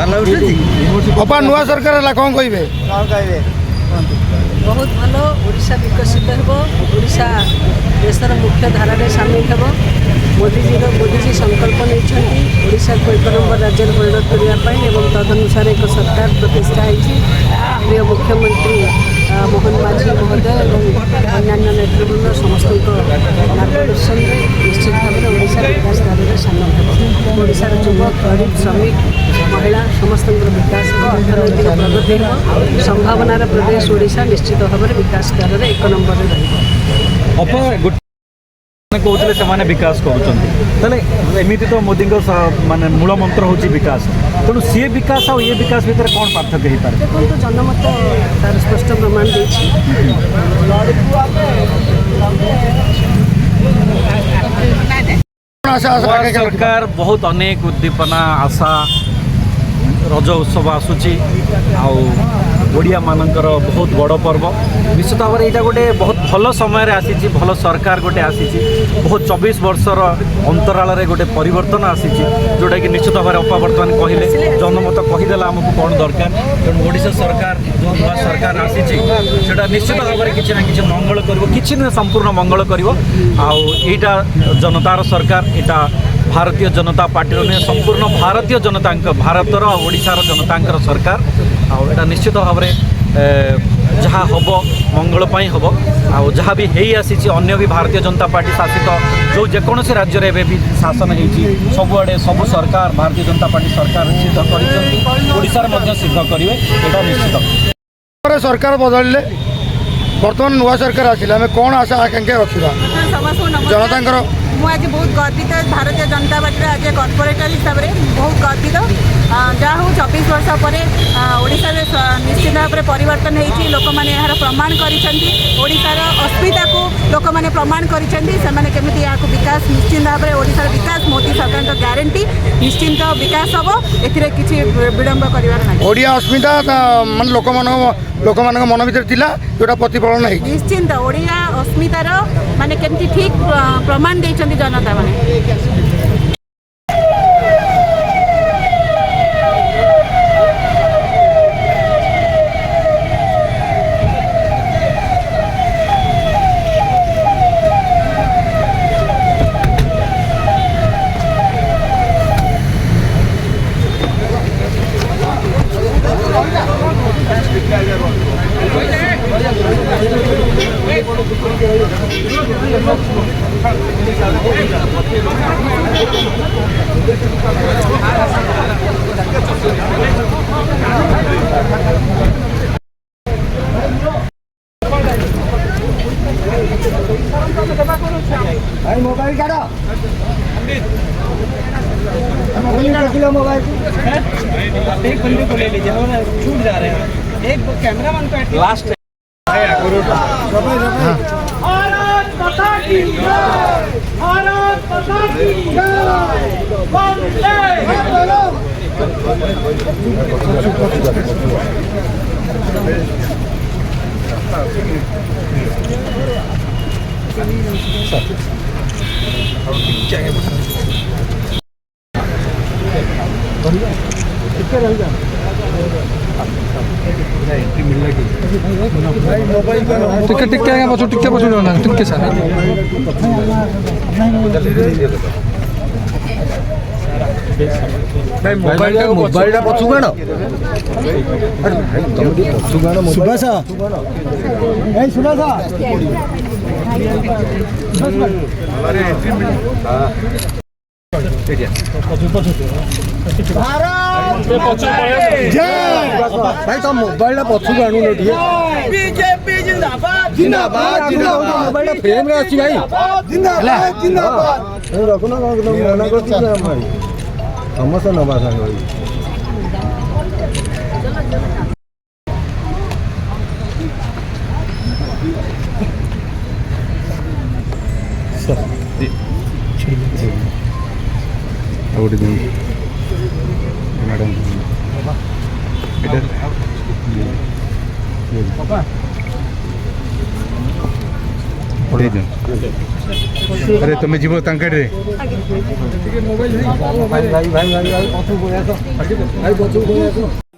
अपा नुआ सरकार है कौन कहे बहुत भलो ओडिशा विकसित हो ओडिशा देशर मुख्य धारा में सामिल हो मोदीजी संकल्प नहीं ओडिशा को 1 नंबर राज्य परिणत करने तदनुसार एक सरकार प्रतिष्ठा होती प्रिय मुख्यमंत्री मोहन माझी महोदय और अन्य नेतृवृंद समस्त मार्गदर्शन निश्चित भाव में ओडिशा विकास धारा सामिल हो ओडिशार युवक गरीब श्रमिक महिला समस्त विकास अर्थनैतिक प्रगति हो संभावनार प्रदेश ओडिशा निश्चित भाव में विकास कार्य 1 नंबर कहते से विकास करमती तो मोदी माने मूल मंत्र हूँ विकास तेणु सी विकास और ये विकास भितर कौन पार्थक्य हो पारे देखो जनमत तार स्पष्ट प्रमाण सरकार बहुत अनेक उद्दीपना आशा रज उत्सव आसूची ओडिया मानकर बहुत बड़ पर्व निश्चित भाव में यहाँ गोटे बहुत भल समय आसी भल सरकार गोटे आसी बहुत 24 वर्षर अंतराल गोटे परिवर्तन आसी जोटा कि निश्चित भाव में अपा बर्तमान कहले जनमत कहीदेला आमको कौन दरकार तेणु ओडिशा सरकार जो नुआ सरकार आसी निश्चित भाव में किसी ना कि मंगल कर किसी नुहे संपूर्ण मंगल कर जनतार सरकार यहाँ भारतीय जनता पार्टी नुहे संपूर्ण भारतीय जनता भारतर ओडिशार जनता सरकार आटा निश्चित भाव में जहाँ हम मंगलपाई हम जहाँ भी हो आसी अन्य भी भारतीय जनता पार्टी शासित जो जेकोसी राज्य में भी शासन होती सबुआड़े सब सरकार भारतीय जनता पार्टी सरकार सिद्ध कर सिद्ध करेंगे यहाँ निश्चित सरकार बदलिले बर्तमान नुआ सरकार आसिला आम कौन आशा आकांक्षा रखा जनता मुझे बहुत गर्वित भारतीय जनता पार्टी आज कॉर्पोरेटर हिसाब से बहुत गर्वित जहाँ हूँ 24 वर्ष पर ओडिशा निश्चित भाव में परिवर्तन होती लोक मैंने यार प्रमाण करोडिशार अस्मिता को लोक मैंने प्रमाण करमती यहाँ विकास निश्चित भाव में ओडिशार विकास मोदी सरकार गारंटी निश्चिंत विकास हम एति विलंब कर अस्मिता मान लोक मन भर जोटा प्रतिफलन निश्चिंत ओडिया अस्मितार माने केमती ठीक प्रमाण देइछन्ति जनता माने मोबाइल काटो मोबाइल एक बंदे को ले लीजिए छूट जा रहे हैं एक कैमरा मैन को लास्ट भारत माता की जय भारत माता की जय वंदे टिके पछुना टिके सर मोबाइल पछु गाण सुभाष भाई तुम मोबाइल पछु गाणु बीजेपी जिंदाबाद जिंदाबाद जिंदाबाद मोबाइल फ्रेम रे अछि भाई जिंदाबाद जिंदाबाद रखुना मना करछि भाई समस्या नबा संग भाई मैडम इधर अरे तुम जीव तांकड़े ଭାଇ ଭାଇ ଭାଇ ଭାଇ ପଛକୁ ପଳେଇ ଆସ ଭାଇ ପଛକୁ ପଳେଇ ଆସ